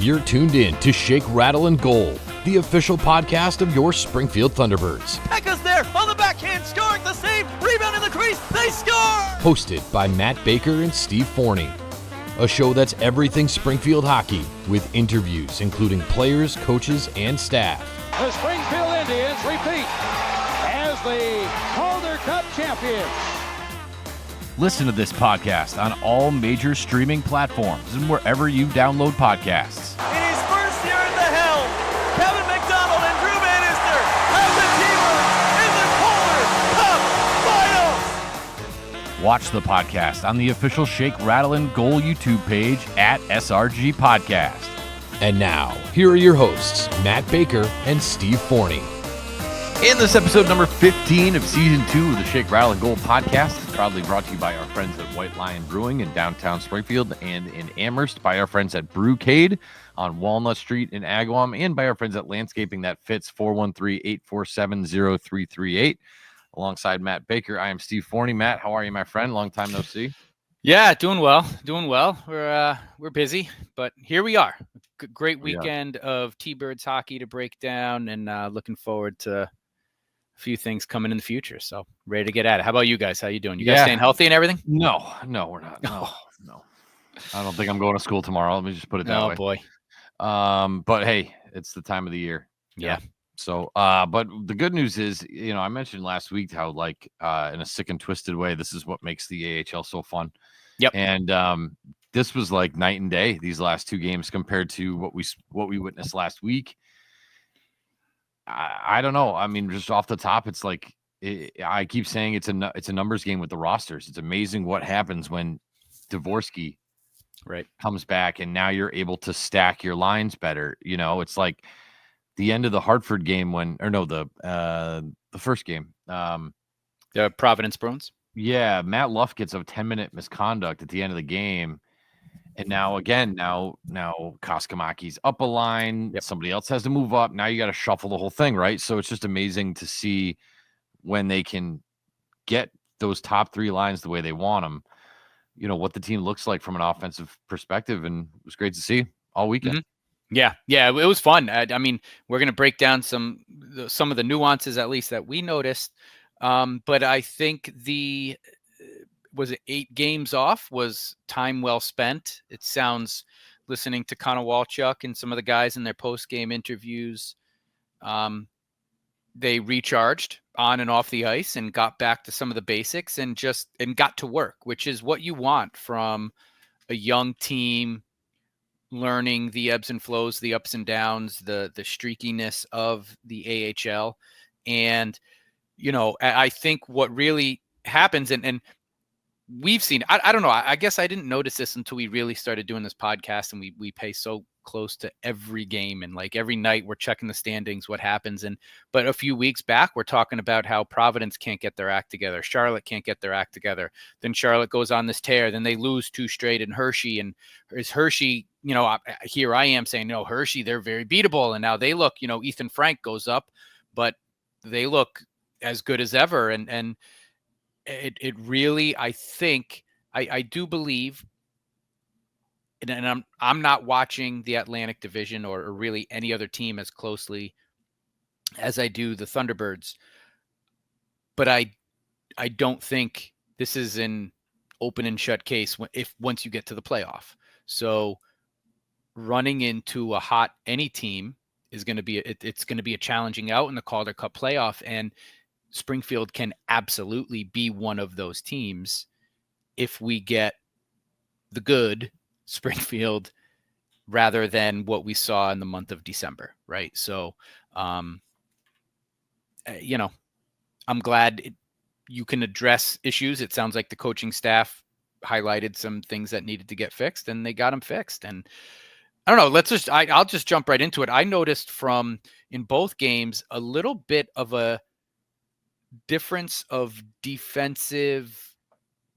You're tuned in to Shake, Rattle, and Goal, the official podcast of your Springfield Thunderbirds. Becca's there on the backhand, scoring the save, rebound in the crease, they score! Hosted by Matt Baker and Steve Forney. A show that's everything Springfield hockey, with interviews including players, coaches, and staff. The Springfield Indians repeat as the Calder Cup champions. Listen to this podcast on all major streaming platforms and wherever you download podcasts. In his first year at the helm, Kevin McDonald and Drew Bannister have the Teamers in the Calder Cup Finals. Watch the podcast on the official Shake, Rattle, and Goal YouTube page at SRG Podcast. And now, here are your hosts, Matt Baker and Steve Forney. In this episode number 15 of Season 2 of the Shake, Rattle, and Goal podcast, proudly brought to you by our friends at White Lion Brewing in downtown Springfield and in Amherst, by our friends at Brewcade on Walnut Street in Agawam, and by our friends at Landscaping That Fits, 413-847-0338. Alongside Matt Baker, I am Steve Forney. Matt, how are you, my friend? Long time no see. Yeah, doing well. We're busy, but here we are. Great weekend of T-Birds hockey to break down, and looking forward to a few things coming in the future. So ready to get at it. How about you guys? How you doing? You guys staying healthy and everything? No, we're not. No. I don't think I'm going to school tomorrow. Let me just put it that way. Oh boy. But hey, it's the time of the year. Yeah. So, but the good news is, I mentioned last week how, like, in a sick and twisted way, this is what makes the AHL so fun. Yep. And this was like night and day, these last two games compared to what we witnessed last week. I don't know. I mean, just off the top, it's like I keep saying it's a numbers game with the rosters. It's amazing what happens when Dvorsky comes back, and now you're able to stack your lines better. It's like the end of the Hartford game the first game. The Providence Bruins. Yeah, Matt Luff gets a 10-minute misconduct at the end of the game. And now Koskamaki's up a line. Yep. Somebody else has to move up. Now you got to shuffle the whole thing, right? So it's just amazing to see when they can get those top three lines the way they want them, what the team looks like from an offensive perspective. And it was great to see all weekend. Mm-hmm. Yeah, it was fun. I mean, we're going to break down some of the nuances, at least, that we noticed. But I think was it 8 games off was time well spent. It sounds, listening to Konowalchuk and some of the guys in their post-game interviews, they recharged on and off the ice and got back to some of the basics and got to work, which is what you want from a young team, learning the ebbs and flows, the ups and downs, the streakiness of the AHL. And, I think what really happens, and we've seen, I don't know, I guess I didn't notice this until we really started doing this podcast, and we pay so close to every game, and like every night we're checking the standings, what happens. But a few weeks back, we're talking about how Providence can't get their act together. Charlotte can't get their act together. Then Charlotte goes on this tear. Then they lose 2 straight, and Hershey, here I am saying, no, Hershey, they're very beatable. And now they look, Ethan Frank goes up, but they look as good as ever. And it really, I think, I do believe, and I'm not watching the Atlantic Division or really any other team as closely as I do the Thunderbirds, but I don't think this is an open and shut case once you get to the playoff. So running into a hot any team is going to be it's going to be a challenging out in the Calder Cup playoff, and Springfield can absolutely be one of those teams if we get the good Springfield rather than what we saw in the month of December, right? So, I'm glad you can address issues. It sounds like the coaching staff highlighted some things that needed to get fixed, and they got them fixed. And I don't know, I'll just jump right into it. I noticed in both games a little bit of a difference of defensive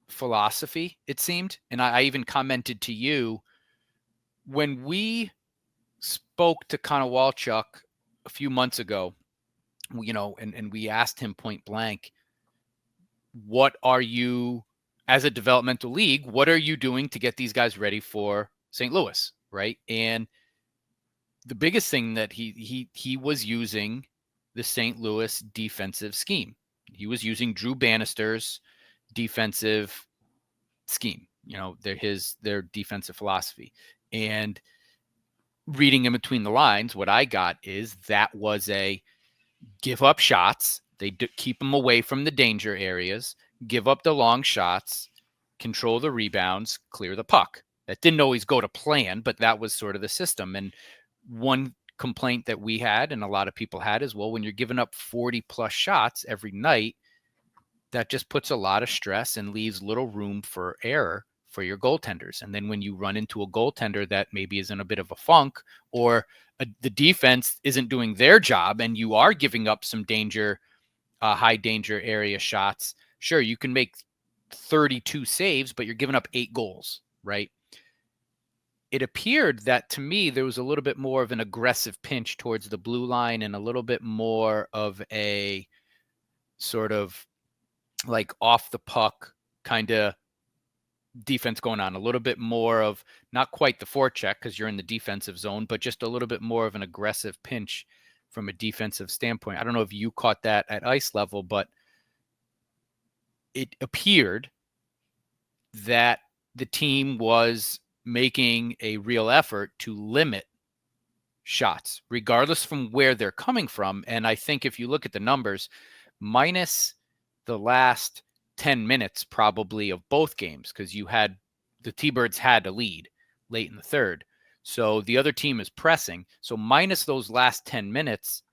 philosophy, it seemed. And I even commented to you when we spoke to Konowalchuk a few months ago, and we asked him point blank, what are you, as a developmental league, what are you doing to get these guys ready for St. Louis? Right. And the biggest thing that he was using the St. Louis defensive scheme. He was using Drew Bannister's defensive scheme, their defensive philosophy. And reading in between the lines, what I got is that was a give up shots. They keep them away from the danger areas, give up the long shots, control the rebounds, clear the puck. That didn't always go to plan, but that was sort of the system. And one complaint that we had and a lot of people had is, well, when you're giving up 40 plus shots every night, that just puts a lot of stress and leaves little room for error for your goaltenders. And then when you run into a goaltender that maybe is in a bit of a funk, or the defense isn't doing their job and you are giving up some danger, high danger area shots, sure, you can make 32 saves, but you're giving up 8 goals, right? It appeared that to me, there was a little bit more of an aggressive pinch towards the blue line and a little bit more of a sort of like off the puck kind of defense going on, a little bit more of not quite the forecheck because you're in the defensive zone, but just a little bit more of an aggressive pinch from a defensive standpoint. I don't know if you caught that at ice level, but it appeared that the team was making a real effort to limit shots, regardless from where they're coming from. And I think if you look at the numbers, minus the last 10 minutes probably of both games, because the T-Birds had a lead late in the third. So the other team is pressing. So minus those last 10 minutes,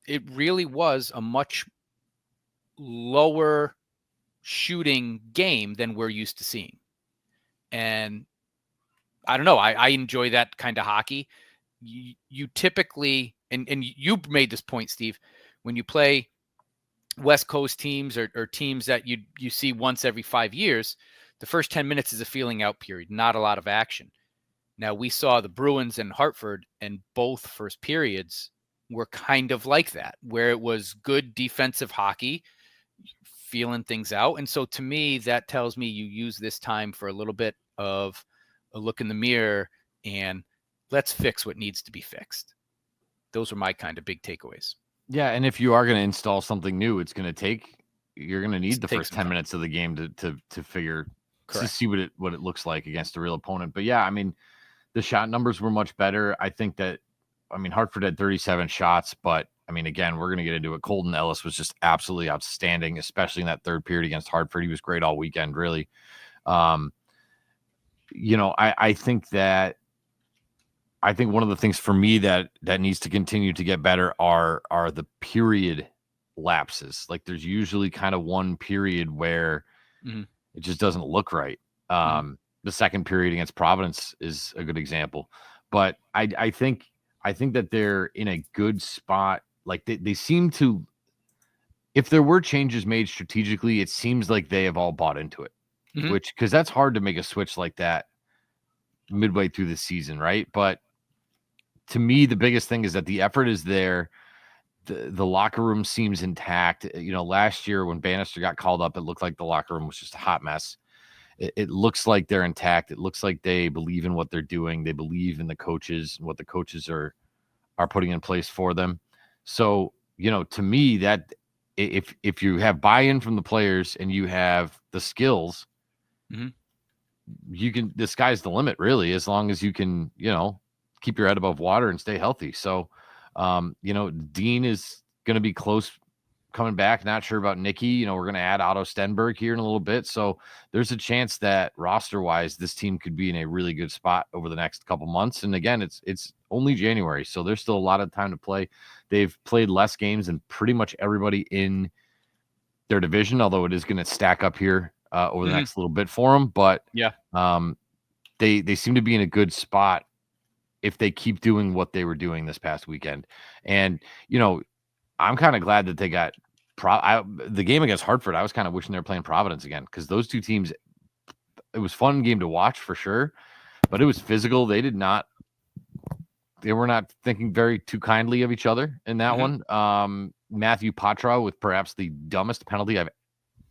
it really was a much lower shooting game than we're used to seeing. And I don't know, I enjoy that kind of hockey. You typically, and you made this point, Steve, when you play West Coast teams or teams that you see once every 5 years, the first 10 minutes is a feeling out period, not a lot of action. Now, we saw the Bruins and Hartford, and both first periods were kind of like that, where it was good defensive hockey, feeling things out. And so to me, that tells me you use this time for a little bit of a look in the mirror and let's fix what needs to be fixed. Those are my kind of big takeaways. Yeah, and if you are going to install something new, you're going to need the first 10 minutes of the game to figure, to see what it looks like against a real opponent. But yeah, I mean, the shot numbers were much better. I think that, Hartford had 37 shots, but again, we're going to get into it. Colton Ellis was just absolutely outstanding, especially in that third period against Hartford. He was great all weekend, really. I think one of the things for me that needs to continue to get better are the period lapses. Like there's usually kind of one period where it just doesn't look right. The second period against Providence is a good example, but I think that they're in a good spot. Like they seem to, if there were changes made strategically, it seems like they have all bought into it, because that's hard to make a switch like that midway through the season. Right. But to me, the biggest thing is that the effort is there. The locker room seems intact. Last year when Bannister got called up, it looked like the locker room was just a hot mess. It looks like they're intact. It looks like they believe in what they're doing. They believe in the coaches and what the coaches are putting in place for them. So, to me, that if you have buy-in from the players and you have the skills, the sky's the limit, really, as long as you can, keep your head above water and stay healthy. So, Dean is going to be close coming back. Not sure about Nikki. We're going to add Otto Stenberg here in a little bit. So there's a chance that roster wise, this team could be in a really good spot over the next couple months. And again, it's only January, so there's still a lot of time to play. They've played less games than pretty much everybody in their division, although it is going to stack up here over the next little bit for them. But yeah, they seem to be in a good spot if they keep doing what they were doing this past weekend. And, I'm kind of glad that they got the game against Hartford. I was kind of wishing they were playing Providence again, because those two teams, it was a fun game to watch for sure, but it was physical. They were not thinking very too kindly of each other in that one. Matthew Patra with perhaps the dumbest penalty I've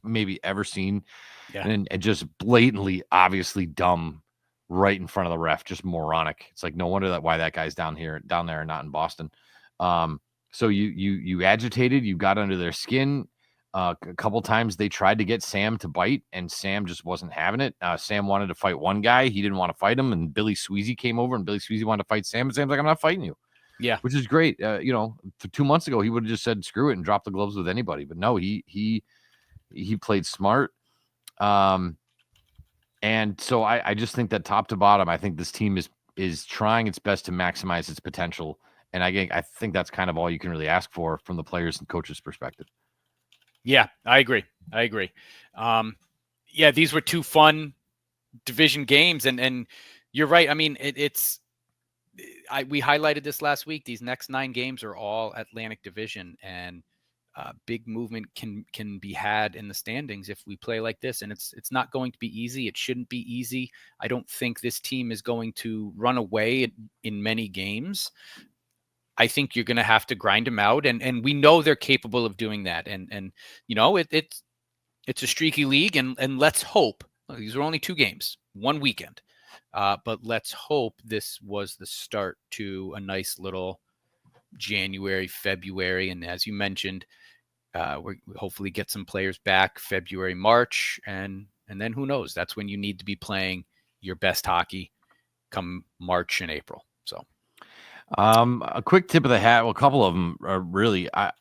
maybe ever seen. Yeah. And just blatantly, obviously dumb right in front of the ref, just moronic. It's like no wonder why that guy's down there, and not in Boston. So you agitated, you got under their skin. A couple times they tried to get Sam to bite, and Sam just wasn't having it. Sam wanted to fight one guy, he didn't want to fight him, and Billy Sweezy came over, and Billy Sweezy wanted to fight Sam, and Sam's like, I'm not fighting you. Yeah, which is great. 2 months ago he would have just said screw it and dropped the gloves with anybody, but no, he played smart. And so I just think that top to bottom, I think this team is trying its best to maximize its potential. And I think that's kind of all you can really ask for from the players and coaches' perspective. Yeah, I agree. Yeah, these were two fun division games, and you're right. I mean, we highlighted this last week. These next 9 games are all Atlantic Division, and big movement can be had in the standings if we play like this. And it's not going to be easy. It shouldn't be easy. I don't think this team is going to run away in many games. I think you're going to have to grind them out, and we know they're capable of doing that. And it's a streaky league, and let's hope these are only 2 games, 1 weekend. But let's hope this was the start to a nice little January, February. And as you mentioned, we hopefully get some players back February, March. And then who knows? That's when you need to be playing your best hockey come March and April. So a quick tip of the hat. Well, a couple of them are really, Matt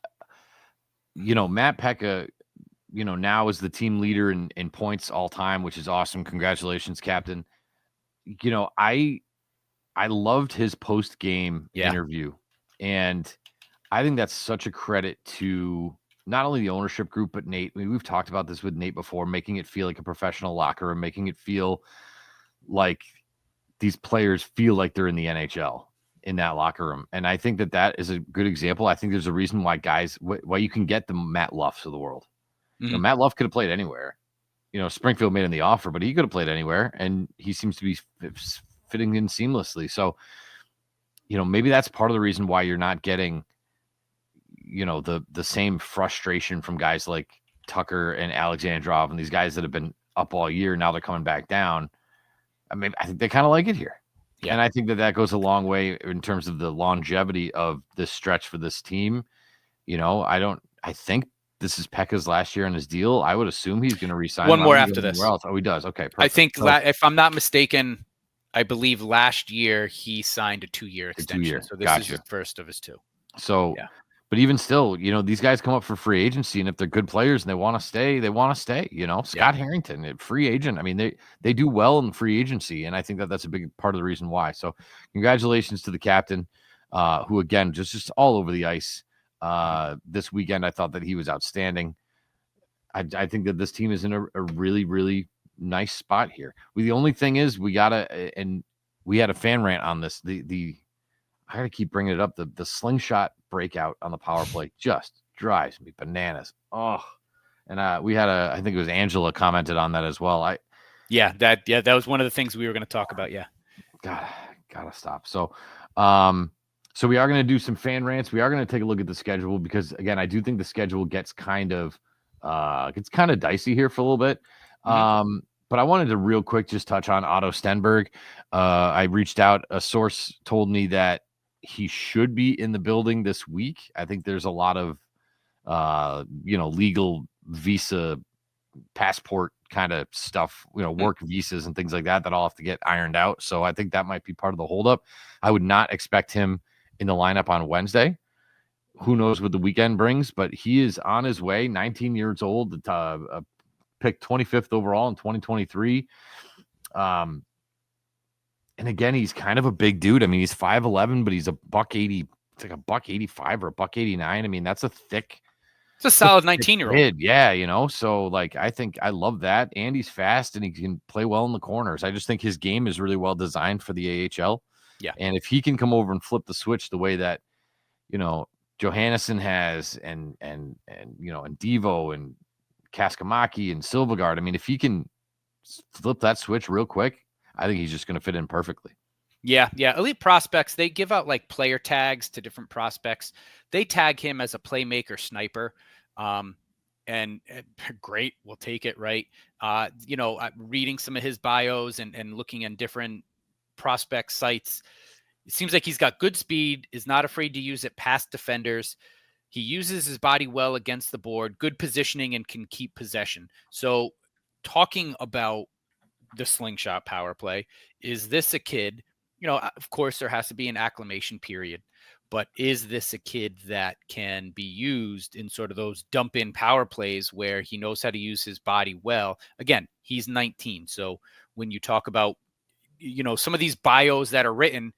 Pekka, now is the team leader in points all time, which is awesome. Congratulations, Captain. I loved his post-game interview, and I think that's such a credit to not only the ownership group, but Nate. I mean, we've talked about this with Nate before, making it feel like a professional locker room, making it feel like these players feel like they're in the NHL in that locker room. And I think that is a good example. I think there's a reason why why you can get the Matt Luffs of the world. Mm-hmm. Matt Luff could have played anywhere. Springfield made him the offer, but he could have played anywhere, and he seems to be fitting in seamlessly. So, maybe that's part of the reason why you're not getting, the same frustration from guys like Tucker and Alexandrov and these guys that have been up all year. Now they're coming back down. I mean, I think they kind of like it here. Yeah. And I think that goes a long way in terms of the longevity of this stretch for this team. I think this is Pekka's last year on his deal. I would assume he's going to resign one more after this. Else. Oh, he does. Okay, perfect. I think if I'm not mistaken, I believe last year he signed a 2-year extension. So this is the first of his 2. So, yeah. But even still, these guys come up for free agency, and if they're good players and they want to stay, they want to stay. Scott Harrington, free agent. I mean, they do well in free agency, and I think that's a big part of the reason why. So, congratulations to the captain, who again just all over the ice. This weekend, I thought that he was outstanding. I think that this team is in a really, really nice spot here. The only thing is we had a fan rant on this. I gotta keep bringing it up. The slingshot breakout on the power play just drives me bananas. Oh, and we had I think it was Angela commented on that as well. That was one of the things we were going to talk about. Yeah, gotta stop. So, so we are going to do some fan rants. We are going to take a look at the schedule because, again, I do think the schedule gets kind of dicey here for a little bit. Mm-hmm. But I wanted to real quick just touch on Otto Stenberg. I reached out. A source told me that he should be in the building this week. I think there's a lot of, legal visa, passport kind of stuff, work visas and things like that all have to get ironed out. So I think that might be part of the holdup. I would not expect him in the lineup on Wednesday. Who knows what the weekend brings, but he is on his way, 19 years old, picked 25th overall in 2023. And again, he's kind of a big dude. I mean, he's 5'11", but he's a $180. It's like a $185 or a $189. I mean, that's a thick. It's a solid 19-year-old kid. Yeah, so I think I love that. And he's fast and he can play well in the corners. I just think his game is really well designed for the AHL. Yeah. And if he can come over and flip the switch the way that, Johannesson has and Devo and Kaskamaki and Silvergard, I mean, if he can flip that switch real quick, I think he's just going to fit in perfectly. Yeah. Elite prospects, they give out like player tags to different prospects. They tag him as a playmaker sniper. and great, we'll take it, right? Reading some of his bios and looking at different prospect sites, it seems like he's got good speed, is not afraid to use it past defenders. He uses his body well against the board, good positioning, and can keep possession. So talking about the slingshot power play, is this a kid, of course there has to be an acclimation period, but is this a kid that can be used in sort of those dump in power plays where he knows how to use his body well? Again, he's 19. So when you talk about, some of these bios that are written,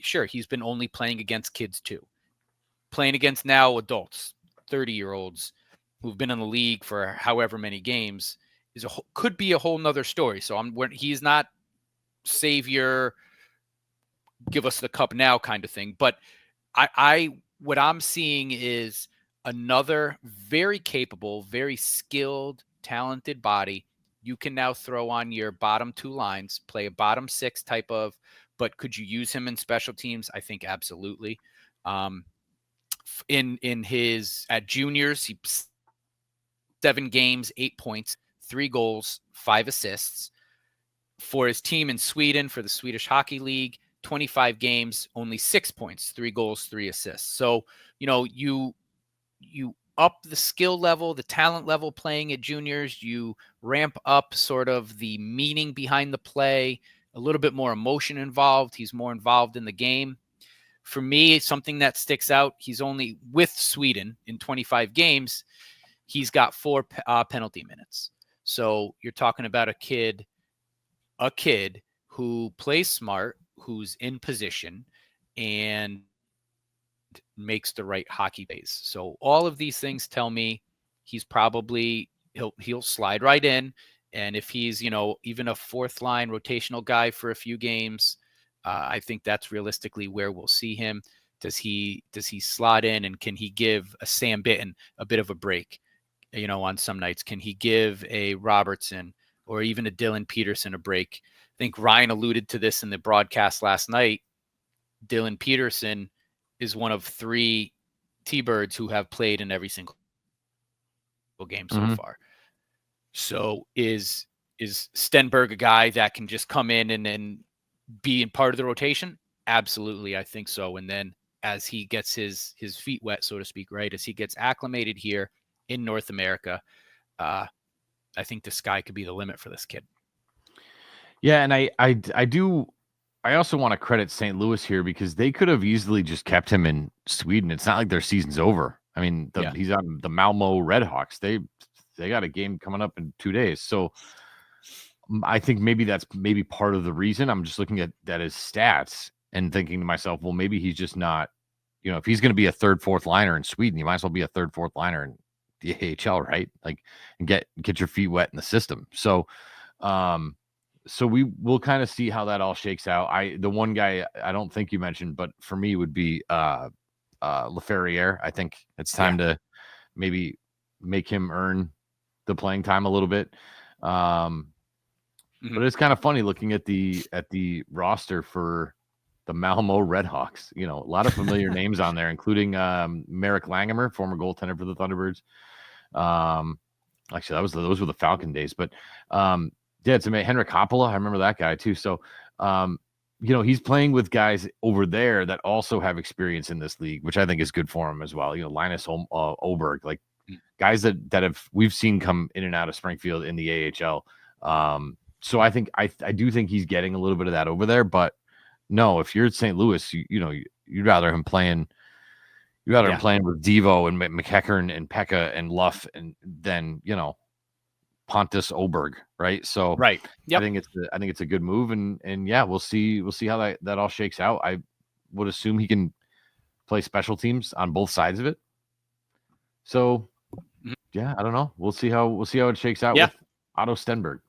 sure, he's been only playing against kids too. Playing against now adults, 30-year-olds who've been in the league for however many games could be a whole nother story. So he's not savior, give us the cup now kind of thing. But what I'm seeing is another very capable, very skilled, talented body. You can now throw on your bottom two lines, play a bottom six type of, but could you use him in special teams? I think absolutely. At juniors, he 7 games, 8 points, 3 goals, 5 assists. For his team in Sweden, for the Swedish Hockey League, 25 games, only 6 points, 3 goals, 3 assists. So, you up the skill level, the talent level playing at juniors, you ramp up sort of the meaning behind the play, a little bit more emotion involved. He's more involved in the game. For me, something that sticks out, he's only with Sweden in 25 games. He's got 4 penalty minutes. So you're talking about a kid who plays smart, who's in position, and makes the right hockey plays. So all of these things tell me he's probably he'll slide right in. And if he's, even a 4th line rotational guy for a few games, I think that's realistically where we'll see him. Does he slot in, and can he give a Sam Bitten a bit of a break? On some nights, can he give a Robertson or even a Dylan Peterson a break? I think Ryan alluded to this in the broadcast last night. Dylan Peterson is one of 3 T-Birds who have played in every single game so far. So is Stenberg a guy that can just come in and be in part of the rotation? Absolutely, I think so. And then as he gets his feet wet, so to speak, right, as he gets acclimated here in North America, I think the sky could be the limit for this kid. Yeah, and I also want to credit St. Louis here, because they could have easily just kept him in Sweden. It's not like their season's over. I mean, he's on the Malmo Redhawks. They got a game coming up in 2 days. So I think maybe that's part of the reason. I'm just looking at his stats and thinking to myself, well, maybe he's just not, if he's going to be a 3rd, 4th liner in Sweden, you might as well be a 3rd, 4th liner in the AHL, right? Like, and get your feet wet in the system. So, so we will kind of see how that all shakes out. The one guy I don't think you mentioned, but for me would be Laferriere. I think it's time to maybe make him earn the playing time a little bit. But it's kind of funny looking at the roster for the Malmo Redhawks. A lot of familiar names on there, including Merrick Langemer, former goaltender for the Thunderbirds. Actually, those were the Falcon days, but it's amazing. Henrik Haapala, I remember that guy too. So, he's playing with guys over there that also have experience in this league, which I think is good for him as well. Linus Oberg, like guys that we've seen come in and out of Springfield in the AHL. So I think I do think he's getting a little bit of that over there. But no, if you're at St. Louis, you'd rather him playing. You'd rather him playing with Devo and McEachern and Pekka and Luff and then Pontus Oberg, right? So right. Yep. I think it's a good move, and we'll see how that all shakes out. I would assume he can play special teams on both sides of it. So I don't know. We'll see how it shakes out with Otto Stenberg.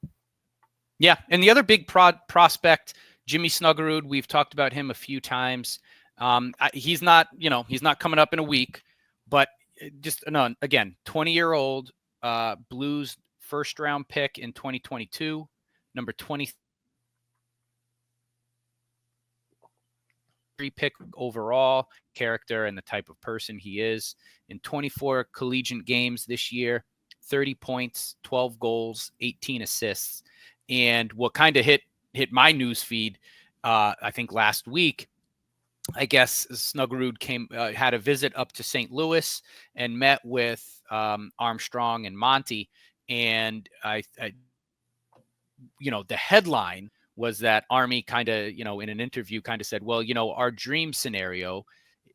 Yeah, and the other big prospect, Jimmy Snuggerud, we've talked about him a few times. He's not coming up in a week, but again, 20-year-old Blues 1st round pick in 2022, number 23 pick overall, character and the type of person he is. In 24 collegiate games this year, 30 points, 12 goals, 18 assists. And what kind of hit my news feed, I think last week, I guess Snuggerud had a visit up to St. Louis and met with Armstrong and Monty. And the headline was that Army kind of, in an interview kind of said, well, our dream scenario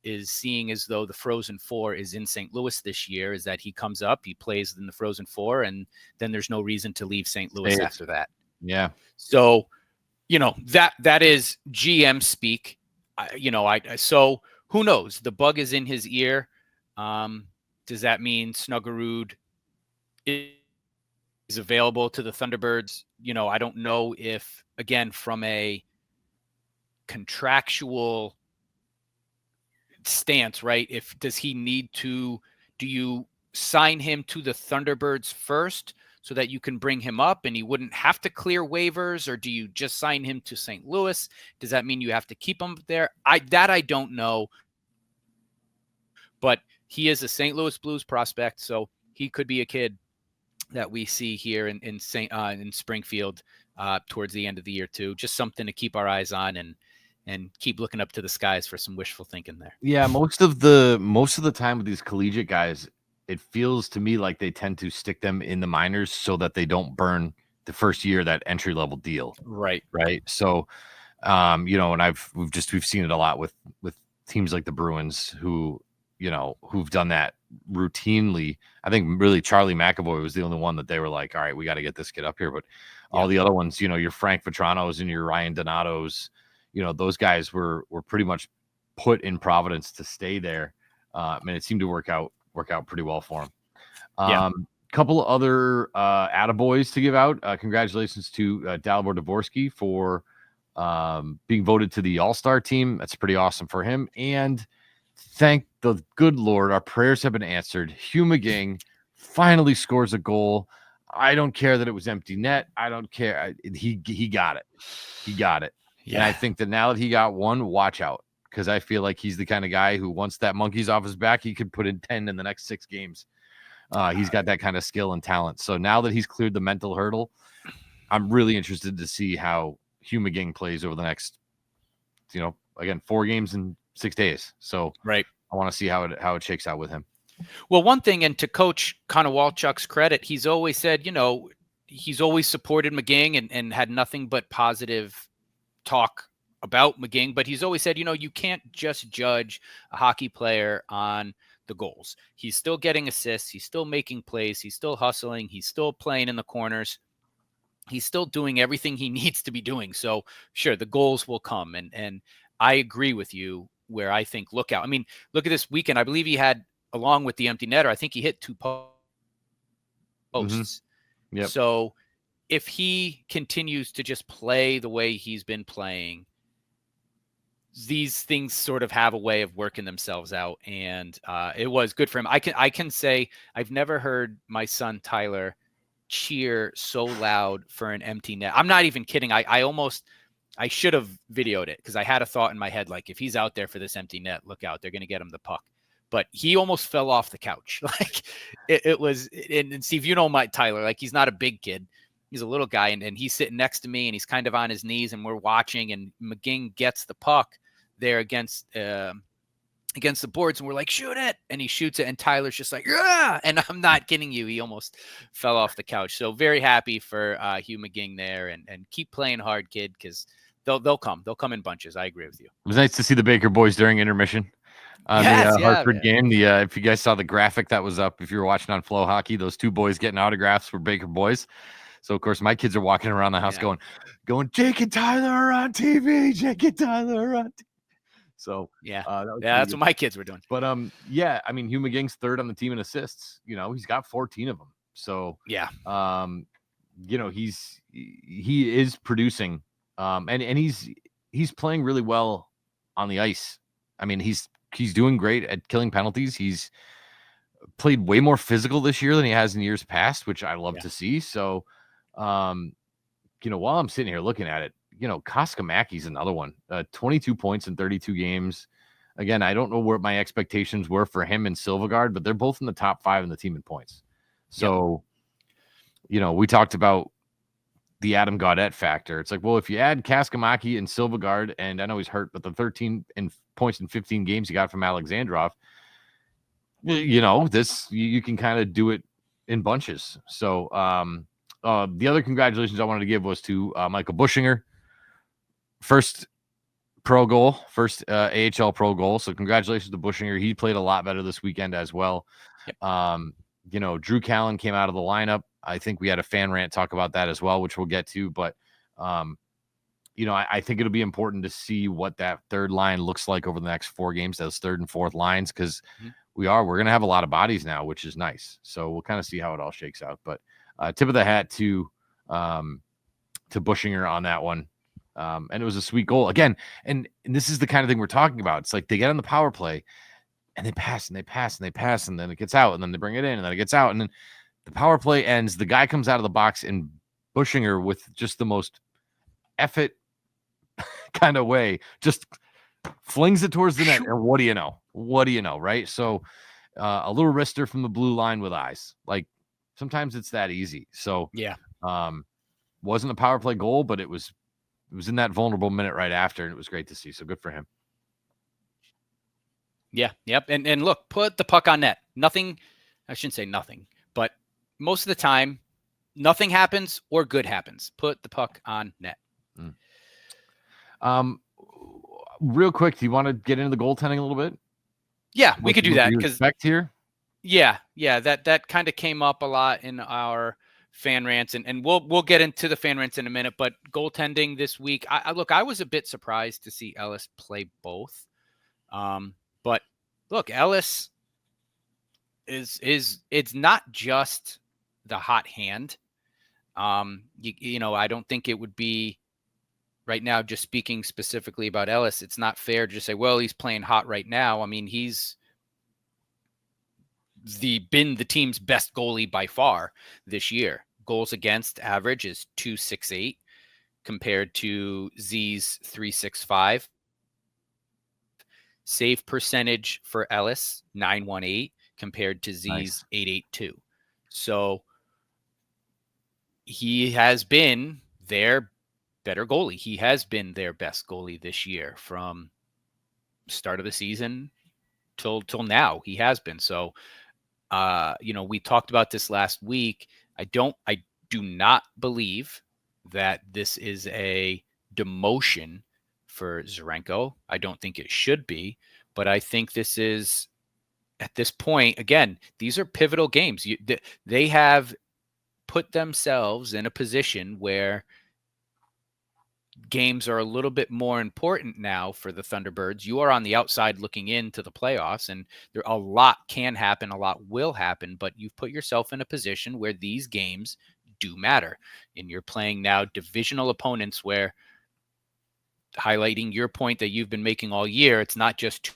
is seeing as though the Frozen Four is in St. Louis this year, is that he comes up, he plays in the Frozen Four, and then there's no reason to leave St. Louis after that. Yeah. So, that is GM speak. So who knows? The bug is in his ear. Does that mean Snuggerud is available to the Thunderbirds? I don't know if, again, from a contractual stance, right? Does he need to, do you sign him to the Thunderbirds first so that you can bring him up and he wouldn't have to clear waivers, or do you just sign him to St. Louis? Does that mean you have to keep him there? I don't know, but he is a St. Louis Blues prospect, so he could be a kid that we see here in Springfield towards the end of the year too. Just something to keep our eyes on and keep looking up to the skies for some wishful thinking there. Yeah, most of the time with these collegiate guys, it feels to me like they tend to stick them in the minors so that they don't burn the first year that entry level deal. Right. So, and we've seen it a lot with teams like the Bruins who've done that routinely. I think really Charlie McAvoy was the only one that they were like, all right, we got to get this kid up here. But all the other ones, your Frank Vetranos and your Ryan Donatos, those guys were pretty much put in Providence to stay there. And it seemed to work out pretty well for him. Couple of other attaboys to give out. Congratulations to Dalibor Dvorsky for being voted to the All-Star team. That's pretty awesome for him. And thank the good Lord, our prayers have been answered. Hugh McGing finally scores a goal. I don't care that it was empty net. I don't care. He got it. He got it. Yeah. And I think that now that he got one, watch out, because I feel like he's the kind of guy who, once that monkey's off his back, he could put in 10 in the next 6 games. He's got that kind of skill and talent. So now that he's cleared the mental hurdle, I'm really interested to see how Hugh McGing plays over the next, again, 4 games in 6 days. So right, I want to see how it shakes out with him. Well, one thing, and to Coach Konowalchuk's credit, he's always said, he's always supported McGing and had nothing but positive talk about McGing, but he's always said, you can't just judge a hockey player on the goals. He's still getting assists. He's still making plays. He's still hustling. He's still playing in the corners. He's still doing everything he needs to be doing. So sure, the goals will come. And I agree with you where I think, look out. I mean, look at this weekend. I believe he had, along with the empty netter, I think he hit 2 posts. Mm-hmm. Yep. So if he continues to just play the way he's been playing, these things sort of have a way of working themselves out. And it was good for him. I can say I've never heard my son Tyler cheer so loud for an empty net. I'm not even kidding. I should have videoed it, because I had a thought in my head, like, if he's out there for this empty net, look out, they're going to get him the puck. But he almost fell off the couch. Like it was, and Steve, my Tyler, like, he's not a big kid. He's a little guy, and he's sitting next to me, and he's kind of on his knees, and we're watching, and McGing gets the puck there against the boards, and we're like, shoot it. And he shoots it, and Tyler's just like, yeah. And I'm not kidding you, he almost fell off the couch. So very happy for Hugh McGing there, and keep playing hard, kid, because they'll come in bunches. I agree with you. It was nice to see the Baker boys during intermission on the Hartford game. If you guys saw the graphic that was up, if you were watching on Flow Hockey, those 2 boys getting autographs were Baker boys. So of course my kids are walking around the house going, Jake and Tyler are on TV. Jake and Tyler are on TV. So that's what my kids were doing. But I mean, Hugh McGing's 3rd on the team in assists. He's got 14 of them. So he is producing, and he's playing really well on the ice. I mean, he's doing great at killing penalties. He's played way more physical this year than he has in years past, which I love to see. So, while I'm sitting here looking at it, Koskamaki's another one, 22 points in 32 games. Again, I don't know what my expectations were for him and Silvegaard, but they're both in the top 5 in the team in points. So, we talked about the Adam Gaudette factor. It's like, well, if you add Kaskamaki and Silvegaard, and I know he's hurt, but the 13 points in 15 games he got from Alexandrov, you can kind of do it in bunches. So the other congratulations I wanted to give was to Michael Bushinger. First pro goal, first AHL pro goal. So congratulations to Bushinger. He played a lot better this weekend as well. Yep. Drew Callen came out of the lineup. I think we had a fan rant talk about that as well, which we'll get to. But, I think it'll be important to see what that third line looks like over the next 4 games, those third and fourth lines, because we're going to have a lot of bodies now, which is nice. So we'll kind of see how it all shakes out. But tip of the hat to Bushinger on that one. And it was a sweet goal again. And this is the kind of thing we're talking about. It's like they get on the power play and they pass and they pass and they pass, and then it gets out, and then they bring it in, and then it gets out, and then the power play ends. The guy comes out of the box, and Bushinger, with just the most effort kind of way, just flings it towards the net. And what do you know? Right? So a little wrister from the blue line with eyes. Like, sometimes it's that easy. So yeah, wasn't a power play goal, but it was in that vulnerable minute right after, and it was great to see. So good for him. Yeah. Yep. And look, put the puck on net. Nothing, I shouldn't say nothing, but most of the time, nothing happens or good happens. Put the puck on net. Real quick, do you want to get into the goaltending a little bit? Yeah, we could do that, because here. Yeah, that kind of came up a lot in our fan rants, and we'll get into the fan rants in a minute. But goaltending this week, I was a bit surprised to see Ellis play both. But look, Ellis is it's not just the hot hand. I don't think it would be right now, just speaking specifically about Ellis. It's not fair to just say, well, he's playing hot right now. I mean, he's been the team's best goalie by far this year. Goals against average is 2.68 compared to Z's 3.65. Save percentage for Ellis, 9.18 compared to Z's 8.82. So he has been their better goalie. He has been their best goalie this year from start of the season till now. He has been. So, we talked about this last week. I do not believe that this is a demotion for Zarenko. I don't think it should be, but I think this is, at this point, again, these are pivotal games. They have put themselves in a position where games are a little bit more important now for the Thunderbirds. You are on the outside looking into the playoffs, and a lot can happen, a lot will happen, but you've put yourself in a position where these games do matter. And you're playing now divisional opponents where, highlighting your point that you've been making all year, it's not just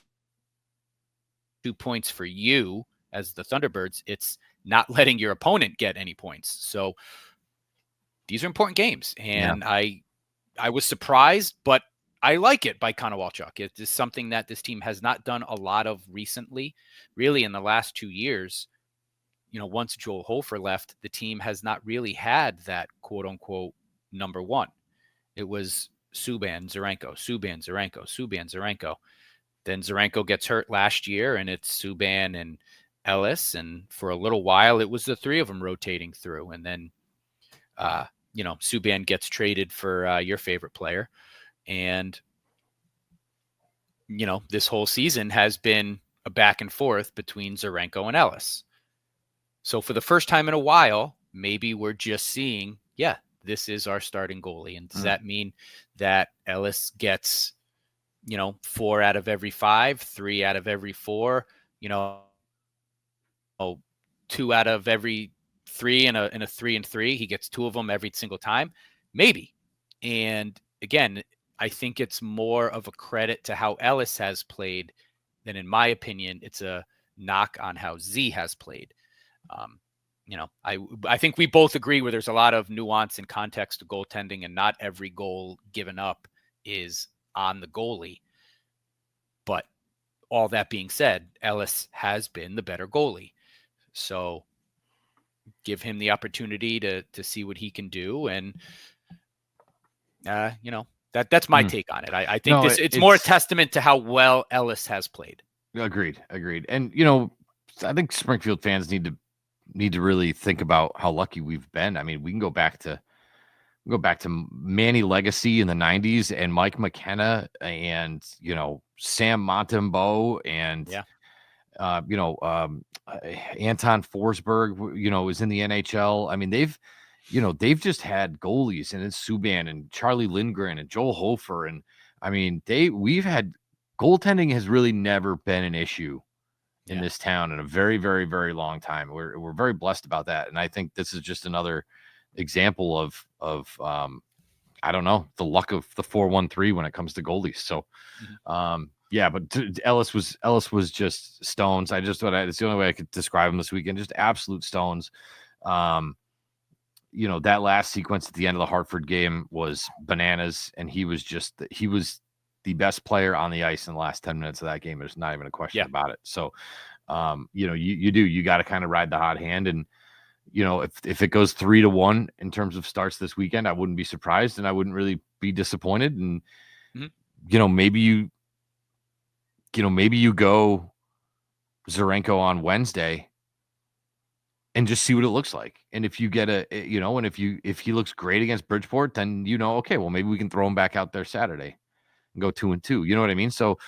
2 points for you as the Thunderbirds, it's not letting your opponent get any points. So these are important games. And I was surprised, but I like it by Konowalchuk. It is something that this team has not done a lot of recently, really in the last 2 years. Once Joel Hofer left, the team has not really had that quote unquote number one. It was Subban, Zarenko. Then Zarenko gets hurt last year, and it's Subban and Ellis. And for a little while, it was the three of them rotating through. And then, Subban gets traded for your favorite player. And, this whole season has been a back and forth between Zarenko and Ellis. So for the first time in a while, maybe we're just seeing, this is our starting goalie. And does that mean that Ellis gets, 4 out of every 5, 3 out of every 4, 2 out of every 3 in a 3 and 3? He gets 2 of them every single time? Maybe. And again, I think it's more of a credit to how Ellis has played than, in my opinion, it's a knock on how Z has played. I think we both agree where there's a lot of nuance and context to goaltending, and not every goal given up is on the goalie. But all that being said, Ellis has been the better goalie. So give him the opportunity to see what he can do. And, that's my take on it. I think it's more a testament to how well Ellis has played. Agreed. And, I think Springfield fans need to really think about how lucky we've been. I mean, we can go back to Manny Legacy in the 90s and Mike McKenna and, Sam Montembeau and, Anton Forsberg, is in the NHL. I mean, they've just had goalies, and it's Subban and Charlie Lindgren and Joel Hofer. And I mean, we've had goaltending has really never been an issue in this town in a very, very, very long time. We're very blessed about that. And I think this is just another example of I don't know, the luck of the 4-1-3 when it comes to goalies. So, but Ellis was just stones. It's the only way I could describe him this weekend. Just absolute stones. That last sequence at the end of the Hartford game was bananas, and he was the best player on the ice in the last 10 minutes of that game. There's not even a question about it. So, you got to kind of ride the hot hand. And, if it goes 3-1 in terms of starts this weekend, I wouldn't be surprised, and I wouldn't really be disappointed. And, maybe you go Zarenko on Wednesday and just see what it looks like. And if you get and if he looks great against Bridgeport, then, okay, well, maybe we can throw him back out there Saturday and go 2-2. You know what I mean? So,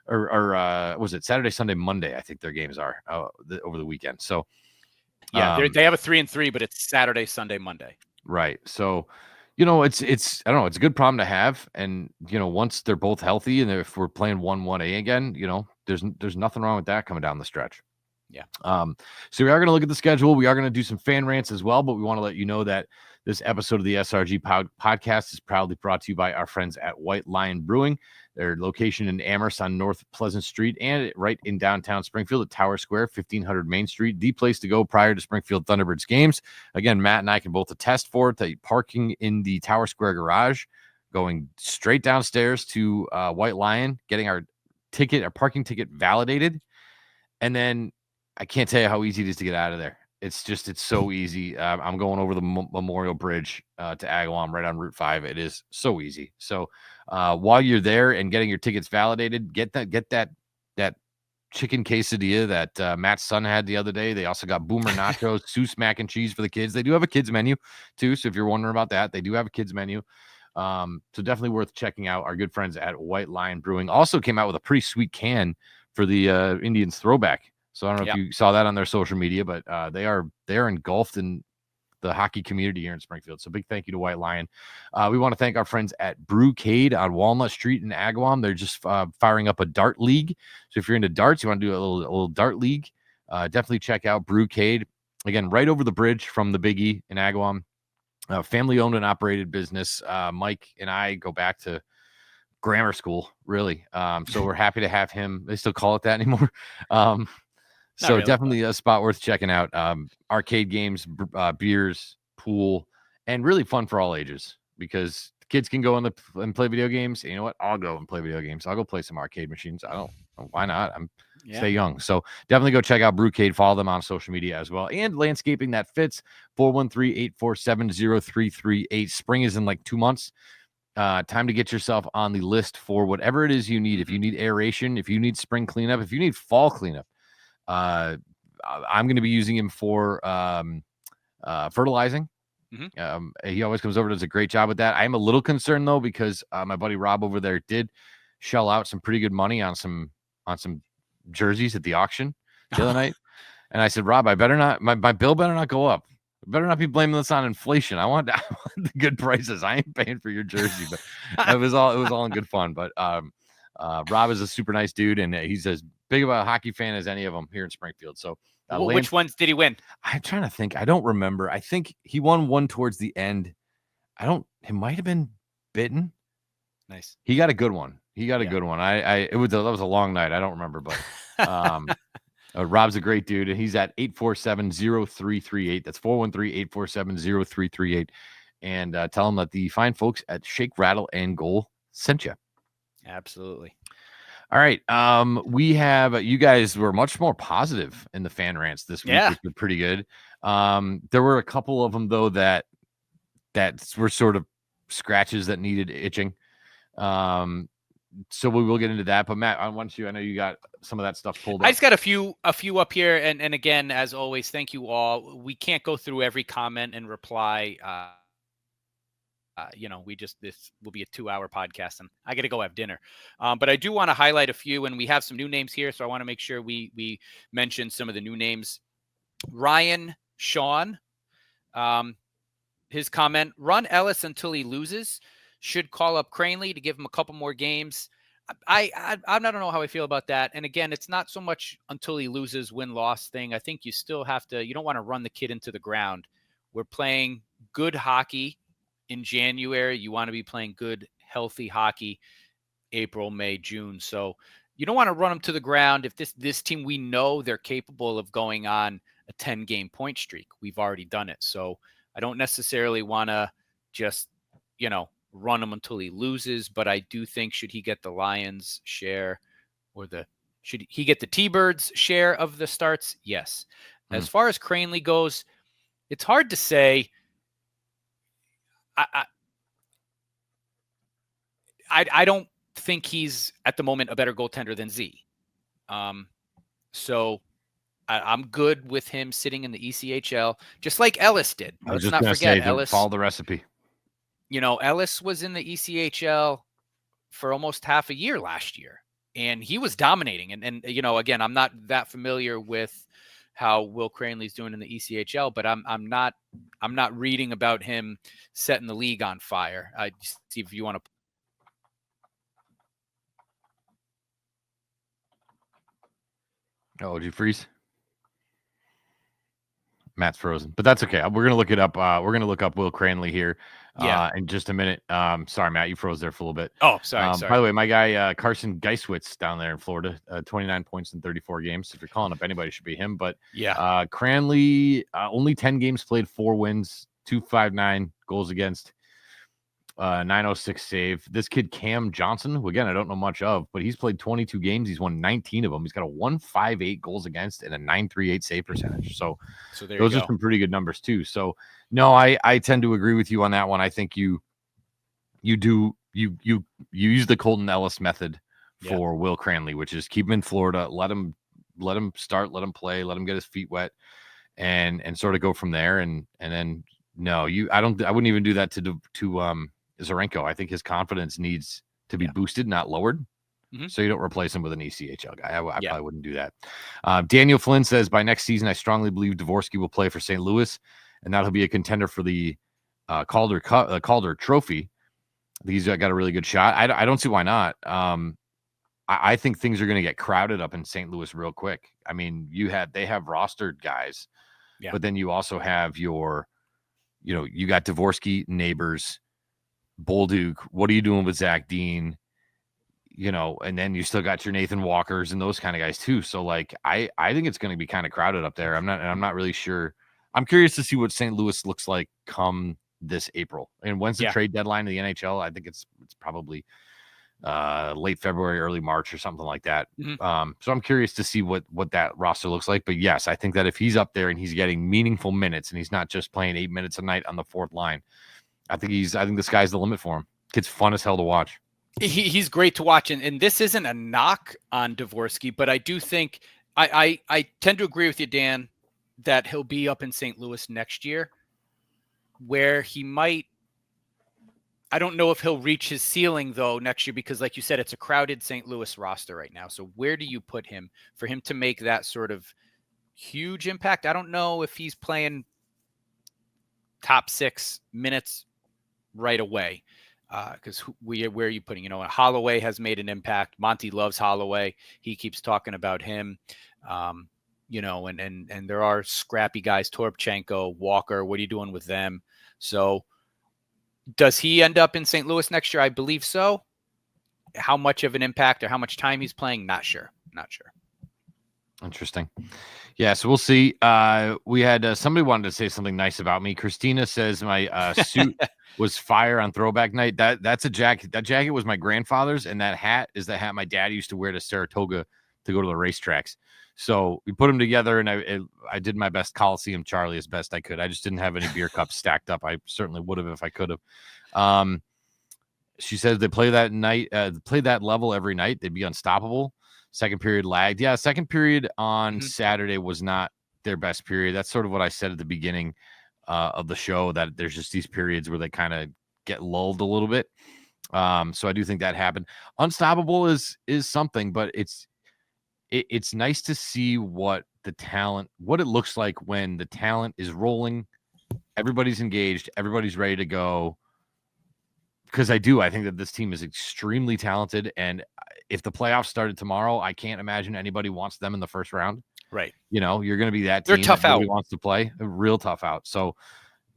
or was it Saturday, Sunday, Monday? I think their games are over the weekend. So, they have a 3-3, but it's Saturday, Sunday, Monday. Right. So, it's I don't know. It's a good problem to have. And, once they're both healthy, and if we're playing 1-1A again, there's nothing wrong with that coming down the stretch. Yeah. So we are going to look at the schedule. We are going to do some fan rants as well, but we want to let you know that this episode of the SRG podcast is proudly brought to you by our friends at White Lion Brewing. Their location in Amherst on North Pleasant Street and right in downtown Springfield at Tower Square, 1500 Main Street, the place to go prior to Springfield Thunderbirds games. Again, Matt and I can both attest for it, that parking in the Tower Square garage, going straight downstairs to White Lion, getting our parking ticket validated, and then I can't tell you how easy it is to get out of there. It's so easy. I'm going over the Memorial Bridge to Agawam right on Route 5. It is so easy. So while you're there and getting your tickets validated, get that chicken quesadilla that Matt's son had the other day. They also got Boomer Nachos, Seuss mac and cheese for the kids. They do have a kids menu too. So if you're wondering about that, they do have a kids menu. So definitely worth checking out. Our good friends at White Lion Brewing also came out with a pretty sweet can for the Indians throwback. So I don't know if you saw that on their social media, but they are engulfed in the hockey community here in Springfield. So big thank you to White Lion. We want to thank our friends at Brewcade on Walnut Street in Agawam. They're just firing up a dart league. So if you're into darts, you want to do a little dart league, definitely check out Brewcade. Again, right over the bridge from the Big E in Agawam. Family owned and operated business. Mike and I go back to grammar school, really. So we're happy to have him. They still call it that anymore. So really, definitely a spot worth checking out. Arcade games, beers, pool, and really fun for all ages, because kids can go and play video games. You know what? I'll go and play video games. I'll go play some arcade machines. Why not? Stay young. So definitely go check out Brewcade. Follow them on social media as well. And landscaping that fits. 413-847-0338. Spring is in like 2 months. Time to get yourself on the list for whatever it is you need. If you need aeration, if you need spring cleanup, if you need fall cleanup, I'm going to be using him for fertilizing. He always comes over, does a great job with that. I am a little concerned though, because my buddy Rob over there did shell out some pretty good money on some jerseys at the auction the other night. And I said, Rob, I better not, my bill better not go up. I better not be blaming this on inflation. I want the good prices. I ain't paying for your jersey, but it was all in good fun. But Rob is a super nice dude, and he's as big of a hockey fan as any of them here in Springfield. So which ones did he win? I'm trying to think. I don't remember. I think he won one towards the end. It might have been Bitten. Nice. He got a good one. Good one. That was a long night. I don't remember, but Rob's a great dude, and he's at 847-0338. That's 413-847-0338. And tell him that the fine folks at Shake, Rattle, and Goal sent you. Absolutely. All right. We have you guys were much more positive in the fan rants this week, which were pretty good. There were a couple of them though that were sort of scratches that needed itching. So we will get into that. But Matt, I know you got some of that stuff pulled up. I just got a few up here, and again, as always, thank you all. We can't go through every comment and reply. This will be a 2-hour podcast, and I got to go have dinner. But I do want to highlight a few, and we have some new names here, so I want to make sure we mention some of the new names. Ryan Sean, his comment: run Ellis until he loses. Should call up Cranley to give him a couple more games. I don't know how I feel about that. And again, it's not so much until he loses, win-loss thing. I think you still have to. You don't want to run the kid into the ground. We're playing good hockey in January. You want to be playing good, healthy hockey April, May, June. So you don't want to run them to the ground. If this team, we know they're capable of going on a 10-game point streak. We've already done it. So I don't necessarily want to just, run him until he loses. But I do think, should he get the Lions share should he get the T-Birds share of the starts? Yes. As far as Cranley goes, it's hard to say. I don't think he's at the moment a better goaltender than Z. So I'm good with him sitting in the ECHL, just like Ellis did. Let's not forget Ellis. Follow the recipe. Ellis was in the ECHL for almost half a year last year, and he was dominating. And again, I'm not that familiar with how Will Cranley's doing in the ECHL, but I'm not reading about him setting the league on fire. See if you want to. Oh, did you freeze? Matt's frozen, but that's okay. We're gonna look it up. We're gonna look up Will Cranley here in just a minute. Sorry, Matt, you froze there for a little bit. Oh, sorry. By the way, my guy Carson Geiswitz down there in Florida, 29 points in 34 games. If you're calling up anybody, it should be him. But Cranley, only 10 games played, 4 wins, 259 goals against, 906 save. This kid Cam Johnson, who again I don't know much of, but he's played 22 games. He's won 19 of them. He's got a 158 goals against and a 938 save percentage. So those are some pretty good numbers too. So no, I tend to agree with you on that one. I think you use the Colton Ellis method for Will Cranley, which is keep him in Florida, let him start, let him play, let him get his feet wet, and sort of go from there. And then no, I wouldn't even do that to Zarenko. I think his confidence needs to be boosted, not lowered. So you don't replace him with an ECHL guy. I probably wouldn't do that. Daniel Flynn says, by next season, I strongly believe Dvorsky will play for St. Louis, and that'll be a contender for the Calder Trophy. He's got a really good shot. I don't see why not. I think things are going to get crowded up in St. Louis real quick. I mean, they have rostered guys, but then you also have you got Dvorsky, Neighbors, Bolduc. What are you doing with Zach Dean? And then you still got your Nathan Walkers and those kind of guys too. So like, I think it's going to be kind of crowded up there. I'm not really sure. I'm curious to see what St. Louis looks like come this April. And when's the trade deadline of the NHL? I think it's probably late February, early March or something like that. So I'm curious to see what that roster looks like. But yes, I think that if he's up there and he's getting meaningful minutes and he's not just playing 8 minutes a night on the fourth line, I think the sky's the limit for him. Kid's fun as hell to watch. He's great to watch. And this isn't a knock on Dvorsky, but I do think I tend to agree with you, Dan, that he'll be up in St. Louis next year, where he might. I don't know if he'll reach his ceiling, though, next year, because like you said, it's a crowded St. Louis roster right now. So where do you put him for him to make that sort of huge impact? I don't know if he's playing top 6 minutes right away. Because where are you putting? Holloway has made an impact. Monty loves Holloway. He keeps talking about him. And there are scrappy guys, Toropchenko, Walker. What are you doing with them? So does he end up in St. Louis next year? I believe so. How much of an impact or how much time he's playing? Not sure. Interesting. Yeah, so we'll see. We had somebody wanted to say something nice about me. Christina says my suit was fire on throwback night. That's a jacket. That jacket was my grandfather's, and that hat is the hat my dad used to wear to Saratoga to go to the racetracks. So we put them together, and I did my best Coliseum Charlie as best I could. I just didn't have any beer cups stacked up. I certainly would have if I could have. She says they play that level every night. They'd be unstoppable. Second period lagged. Yeah, second period on Saturday was not their best period. That's sort of what I said at the beginning of the show, that there's just these periods where they kind of get lulled a little bit. So I do think that happened. Unstoppable is something, but it's nice to see what it looks like when the talent is rolling, everybody's engaged, everybody's ready to go. Because I think that this team is extremely talented, and if the playoffs started tomorrow, I can't imagine anybody wants them in the first round. Right. You're going to be that team. They're tough that out. Wants to play a real tough out. So,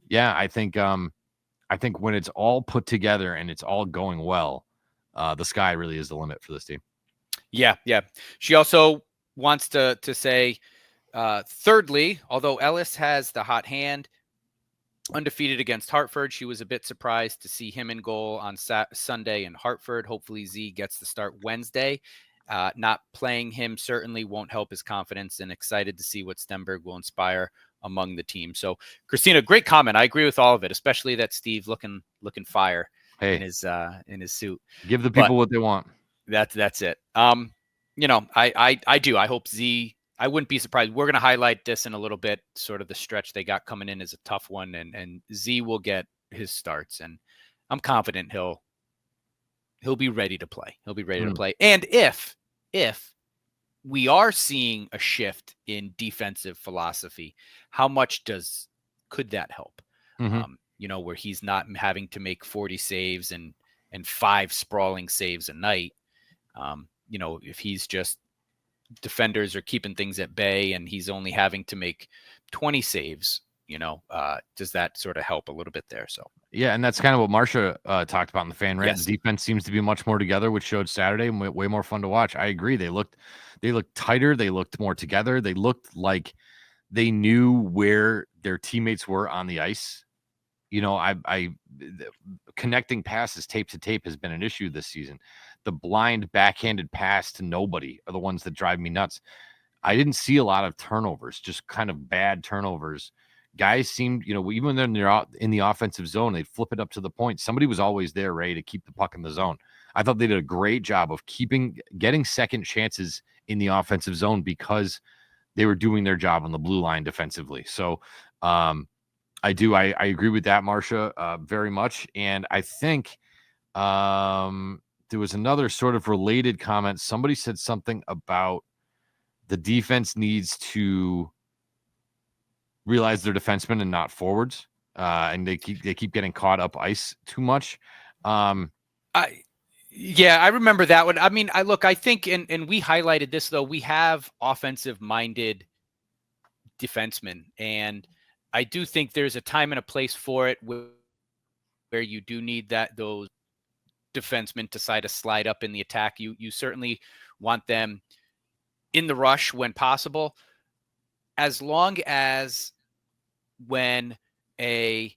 yeah, I think when it's all put together and it's all going well, the sky really is the limit for this team. Yeah. She also wants to say, thirdly, although Ellis has the hot hand, undefeated against Hartford, she was a bit surprised to see him in goal on Sunday in Hartford. Hopefully Z gets the start Wednesday. Not playing him certainly won't help his confidence, and excited to see what Stenberg will inspire among the team. So Christina, great comment. I agree with all of it, especially that Steve looking fire in his suit. Give the people what they want. That's it. I do. I hope Z, I wouldn't be surprised. We're going to highlight this in a little bit. Sort of the stretch they got coming in is a tough one, and Z will get his starts, and I'm confident he'll be ready to play. He'll be ready to play. And if we are seeing a shift in defensive philosophy, how much could that help? Where he's not having to make 40 saves and 5 sprawling saves a night. If he's just, defenders are keeping things at bay and he's only having to make 20 saves, does that sort of help a little bit there? So yeah, and that's kind of what Marcia talked about in the fan rant. Yes. The defense seems to be much more together, which showed Saturday, and way more fun to watch. I agree. They looked tighter. They looked more together. They looked like they knew where their teammates were on the ice. Connecting passes tape to tape has been an issue this season. The blind backhanded pass to nobody are the ones that drive me nuts. I didn't see a lot of turnovers, just kind of bad turnovers. Guys seemed, even when they're in the offensive zone, they'd flip it up to the point. Somebody was always there ready to keep the puck in the zone. I thought they did a great job of getting second chances in the offensive zone because they were doing their job on the blue line defensively. So I agree with that, Marcia, very much. And I think there was another sort of related comment. Somebody said something about the defense needs to realize they're defensemen and not forwards, and they keep getting caught up ice too much. I remember that one. I mean, I think, and we highlighted this though, we have offensive minded defensemen, and I do think there's a time and a place for it where you do need those defensemen to slide up in the attack. You certainly want them in the rush when possible, as long as when a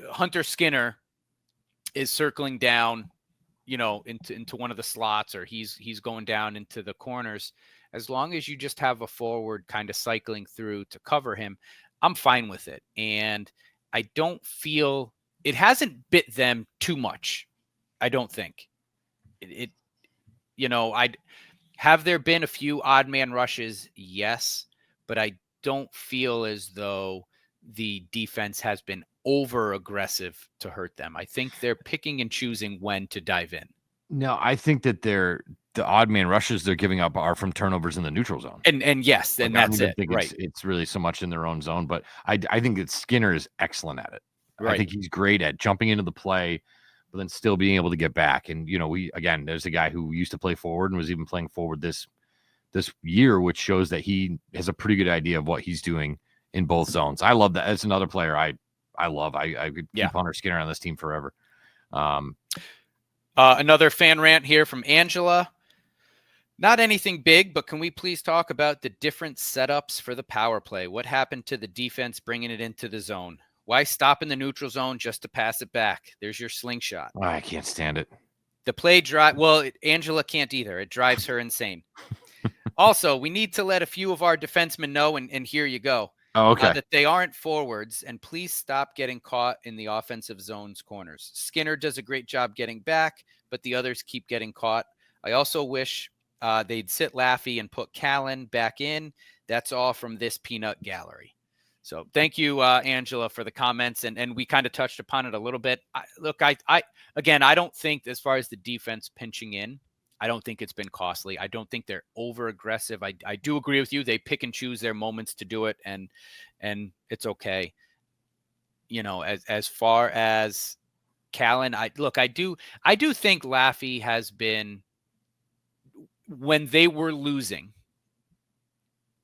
Hunter Skinner is circling down, into one of the slots, or he's going down into the corners, as long as you just have a forward kind of cycling through to cover him, I'm fine with it. And I don't feel it hasn't bit them too much. I don't think have there been a few odd man rushes? Yes, but I don't feel as though the defense has been over aggressive to hurt them. I think they're picking and choosing when to dive in. No, I think that the odd man rushes they're giving up are from turnovers in the neutral zone. And yes, and that's it. Right. It's really so much in their own zone, but I think that Skinner is excellent at it. Right. I think he's great at jumping into the play, but then still being able to get back. And, there's a guy who used to play forward and was even playing forward this year, which shows that he has a pretty good idea of what he's doing in both zones. I love that. As another player, I love. I could keep Hunter Skinner on this team forever. Another fan rant here from Angela. Not anything big, but can we please talk about the different setups for the power play? What happened to the defense bringing it into the zone? Why stop in the neutral zone just to pass it back? There's your slingshot. Oh, I can't stand it. The play drive. Well, Angela can't either. It drives her insane. Also, we need to let a few of our defensemen know, and here you go. Oh, okay. That they aren't forwards, and please stop getting caught in the offensive zone's corners. Skinner does a great job getting back, but the others keep getting caught. I also wish they'd sit Laffey and put Callan back in. That's all from this peanut gallery. So thank you, Angela, for the comments. And we kind of touched upon it a little bit. I don't think, as far as the defense pinching in, I don't think it's been costly. I don't think they're over aggressive. I do agree with you. They pick and choose their moments to do it, and it's okay. As far as Callan, I do think Laffey has been, when they were losing,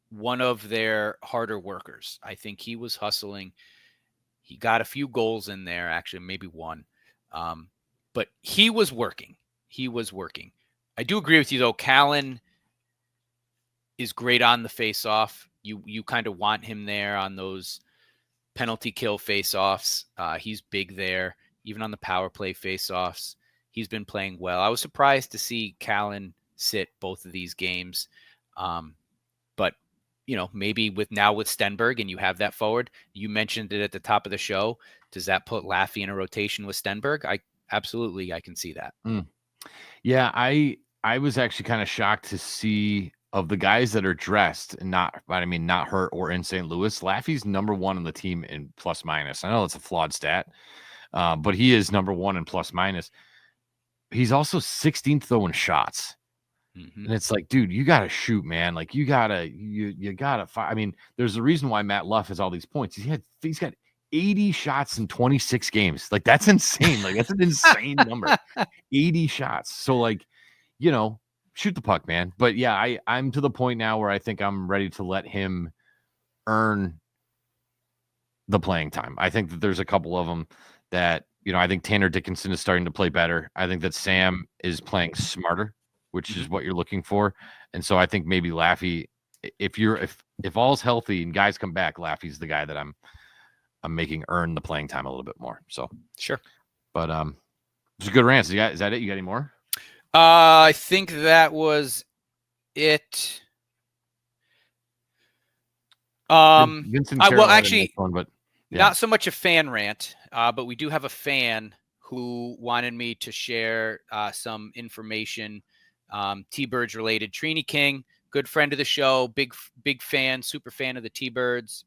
one of their harder workers. I think he was hustling. He got a few goals in there, actually, maybe one. But he was working. I do agree with you, though. Callan is great on the face-off. You kind of want him there on those penalty kill face-offs. He's big there, even on the power play face-offs. He's been playing well. I was surprised to see Callan sit both of these games. But, maybe with Stenberg and you have that forward, you mentioned it at the top of the show. Does that put Laffey in a rotation with Stenberg? I can see that. Yeah, I was actually kind of shocked to see, of the guys that are dressed and not hurt or in St. Louis, Laffey's number one on the team in plus minus. I know it's a flawed stat, but he is number one in plus minus. He's also 16th though in shots. Mm-hmm. And it's like, dude, you got to shoot, man. Like you gotta fight. I mean, there's a reason why Matt Luff has all these points. He's got 80 shots in 26 games. Like that's insane. Like that's an insane number. 80 shots. So like, shoot the puck, man. But yeah, I'm to the point now where I think I'm ready to let him earn the playing time. I think that there's a couple of them that, I think Tanner Dickinson is starting to play better. I think that Sam is playing smarter, which is what you're looking for. And so I think maybe Laffey, if all's healthy and guys come back, Laffey's the guy that I'm making earn the playing time a little bit more. So sure. But it's a good rant. Is that it? You got any more? I think that was it. Not so much a fan rant, but we do have a fan who wanted me to share some information, T-Birds related. Trini King, good friend of the show, big fan, super fan of the T-Birds,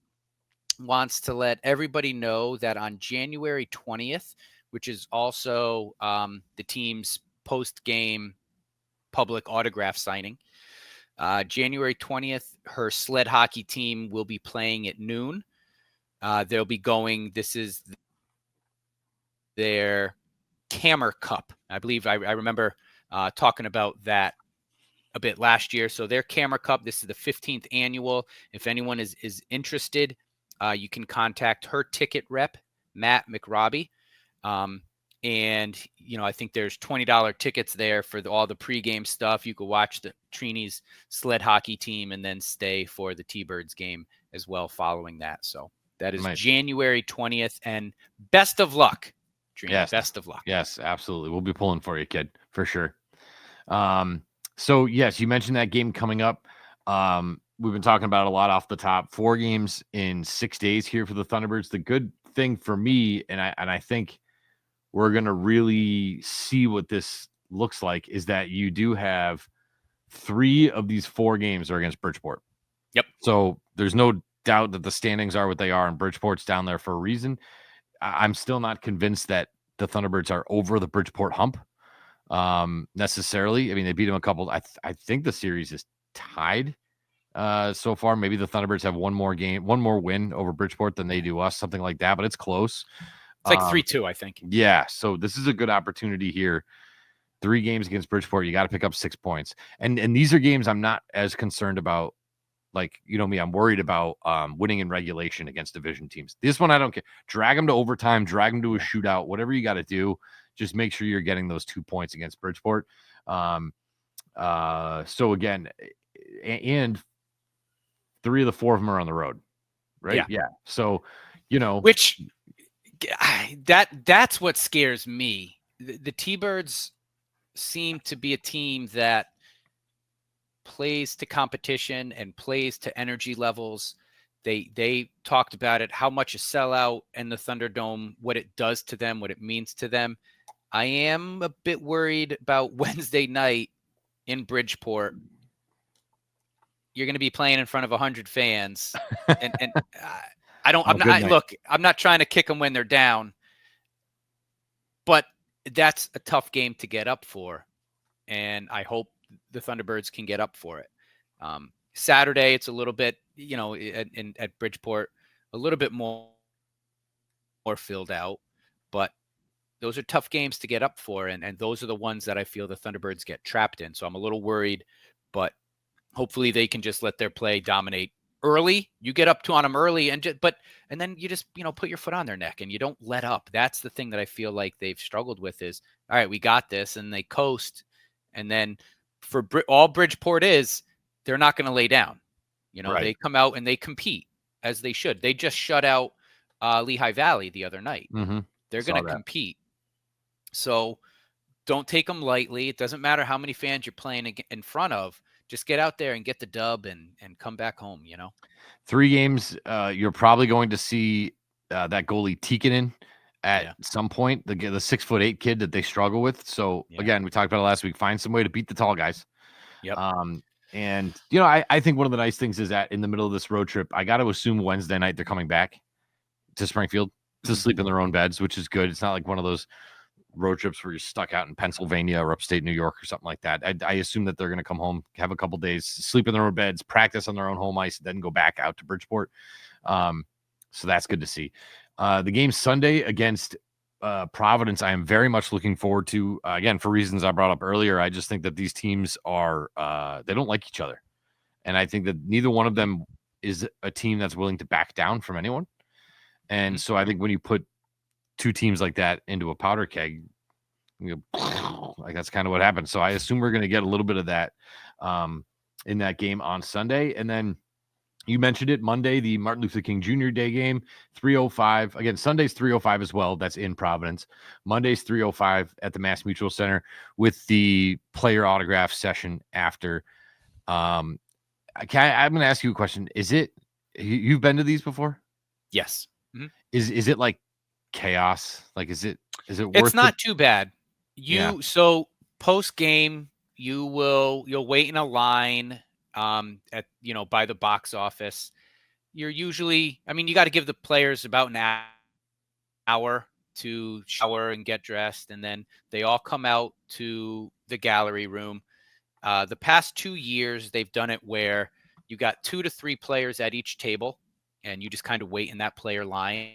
wants to let everybody know that on January 20th, which is also the team's post-game public autograph signing, January 20th, her sled hockey team will be playing at noon. They'll be going, this is their Cammer Cup. I believe I remember talking about that a bit last year. So their Cammer Cup, this is the 15th annual. If anyone is interested, you can contact her ticket rep, Matt McRobbie. And, I think there's $20 tickets there for all the pregame stuff. You could watch the Trini's sled hockey team and then stay for the T-Birds game as well following that. So that is January 20th. And best of luck, Trini. Yes. Best of luck. Yes, absolutely. We'll be pulling for you, kid, for sure. So, yes, you mentioned that game coming up. We've been talking about it a lot off the top. 4 games in 6 days here for the Thunderbirds. The good thing for me, and I think we're going to really see what this looks like, is that you do have 3 of these 4 games are against Bridgeport. Yep. So there's no doubt that the standings are what they are, and Bridgeport's down there for a reason. I'm still not convinced that the Thunderbirds are over the Bridgeport hump necessarily. I mean, they beat them a couple. I think the series is tied so far. Maybe the Thunderbirds have one more win over Bridgeport than they do us, something like that, but it's close. It's like 3-2, I think. Yeah, so this is a good opportunity here. 3 games against Bridgeport, you got to pick up 6 points. And these are games I'm not as concerned about. Like, me, I'm worried about winning in regulation against division teams. This one, I don't care. Drag them to overtime, drag them to a shootout, whatever you got to do. Just make sure you're getting those 2 points against Bridgeport. So again, and 3 of the 4 of them are on the road, right? Yeah. So, which that's what scares me. The T-Birds seem to be a team that plays to competition and plays to energy levels. They talked about it, how much a sellout and the Thunderdome, what it does to them, what it means to them. I am a bit worried about Wednesday night in Bridgeport. You're going to be playing in front of 100 fans, and I'm not trying to kick them when they're down, but that's a tough game to get up for, and I hope the Thunderbirds can get up for it. Saturday, it's a little bit, at Bridgeport, a little bit more filled out, but those are tough games to get up for, and those are the ones that I feel the Thunderbirds get trapped in. So I'm a little worried, but hopefully they can just let their play dominate early. You get up on them early, and then you just put your foot on their neck and you don't let up. That's the thing that I feel like they've struggled with is, all right, we got this, and they coast, and then for all Bridgeport is, they're not going to lay down. Right. They come out and they compete as they should. They just shut out Lehigh Valley the other night. Mm-hmm. They're going to compete. So don't take them lightly. It doesn't matter how many fans you're playing in front of. Just get out there and get the dub and come back home, 3 games, you're probably going to see that goalie Tikkanen at some point, the 6'8" kid that they struggle with. So again, we talked about it last week. Find some way to beat the tall guys. Yep. And I think one of the nice things is that in the middle of this road trip, I got to assume Wednesday night they're coming back to Springfield to sleep in their own beds, which is good. It's not like one of those road trips where you're stuck out in Pennsylvania or upstate New York or something like that. I assume that they're going to come home, have a couple days, sleep in their own beds, practice on their own home ice, then go back out to Bridgeport. So that's good to see. The game Sunday against Providence, I am very much looking forward to, again, for reasons I brought up earlier. I just think that these teams are, they don't like each other. And I think that neither one of them is a team that's willing to back down from anyone. And so I think when you put 2 teams like that into a powder keg, like that's kind of what happened. So I assume we're going to get a little bit of that in that game on Sunday. And then you mentioned it, Monday, the Martin Luther King Jr. Day game, 3:05. Again, Sunday's 3:05 as well. That's in Providence. Monday's 3:05 at the Mass Mutual Center with the player autograph session after. I'm going to ask you a question. Is it, you've been to these before? Yes. Mm-hmm. Is it like chaos? Like, is it worth it? It's not too bad. So post game, you'll wait in a line at by the box office. You're usually, you got to give the players about an hour to shower and get dressed, and then they all come out to the gallery room. The past 2 years, they've done it where you got 2 to 3 players at each table, and you just kind of wait in that player line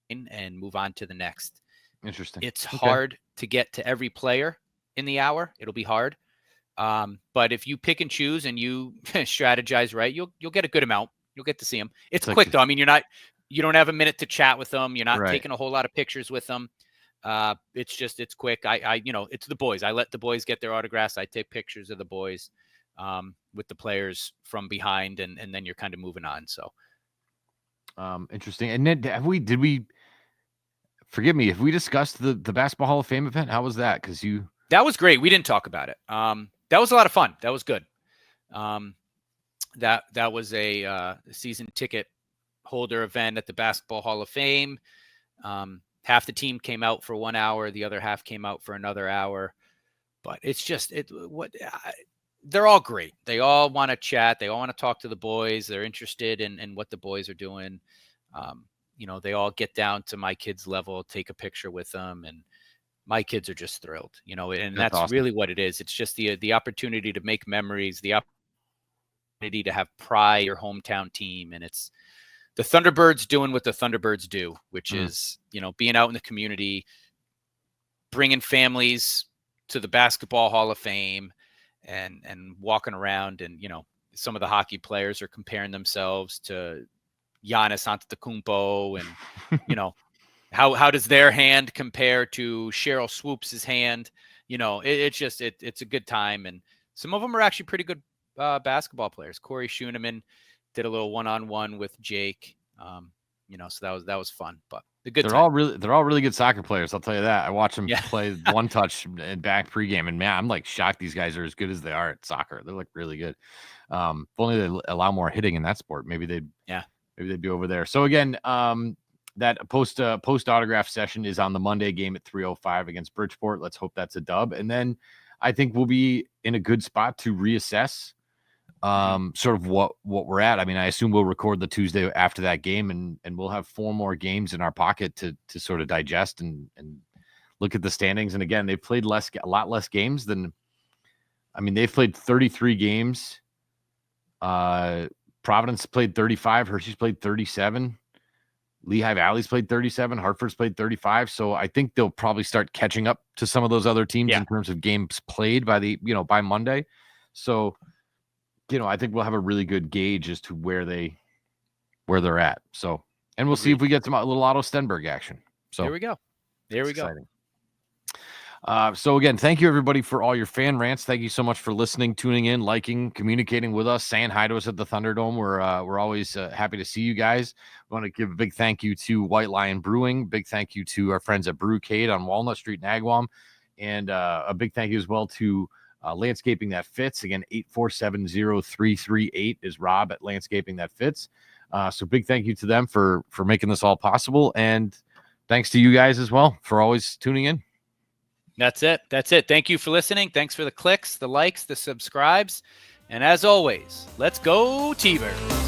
and move on to the next. Interesting. It's hard to get to every player in the hour. It'll be hard. But if you pick and choose and you strategize right, you'll get a good amount. You'll get to see them. It's quick though. You don't have a minute to chat with them. You're not taking a whole lot of pictures with them. It's quick. It's the boys. I let the boys get their autographs. I take pictures of the boys with the players from behind, and then you're kind of moving on. So interesting. And then did we forgive me if we discussed the Basketball Hall of Fame event? How was that? That was great. We didn't talk about it. That was a lot of fun. That was good. That was a season ticket holder event at the Basketball Hall of Fame. Half the team came out for 1 hour, the other half came out for another hour. But it's just they're all great. They all want to chat. They all want to talk to the boys. They're interested in what the boys are doing. They all get down to my kids' level, take a picture with them, and my kids are just thrilled. And that's awesome. Really what it is. It's just the opportunity to make memories, the opportunity to have pride in your hometown team, and it's the Thunderbirds doing what the Thunderbirds do, which is, being out in the community, bringing families to the Basketball Hall of Fame and walking around. And, some of the hockey players are comparing themselves to Giannis Antetokounmpo and, how does their hand compare to Cheryl Swoops' hand? it's a good time. And some of them are actually pretty good basketball players. Corey Schooneman did a little one-on-one with Jake. So that was fun, but they're all really good soccer players. I'll tell you that. I watch them play one touch and back pregame, and man, I'm like shocked these guys are as good as they are at soccer. They're like really good. If only they allow more hitting in that sport, maybe they'd be over there. So again, that post autograph session is on the Monday game at 3:05 against Bridgeport. Let's hope that's a dub, and then I think we'll be in a good spot to reassess sort of what we're at. I mean, I assume we'll record the Tuesday after that game, and we'll have 4 more games in our pocket to sort of digest and look at the standings. And again, they've played a lot less games than, I mean, they've played 33 games. Providence played 35. Hershey's played 37. Lehigh Valley's played 37. Hartford's played 35. So I think they'll probably start catching up to some of those other teams in terms of games played by Monday. So, I think we'll have a really good gauge as to where they're at. So, and we'll see if we get some little Otto Stenberg action. So there we go. Exciting. So again, thank you everybody for all your fan rants. Thank you so much for listening, tuning in, liking, communicating with us, saying hi to us at the Thunderdome. We're always happy to see you guys. We want to give a big thank you to White Lion Brewing. Big thank you to our friends at Brewcade on Walnut Street in Agawam, and a big thank you as well to Landscaping That Fits. Again, 8470338 is Rob at Landscaping That Fits. So big thank you to them for making this all possible, and thanks to you guys as well for always tuning in. That's it. Thank you for listening. Thanks for the clicks, the likes, the subscribes. And as always, let's go T-Birds.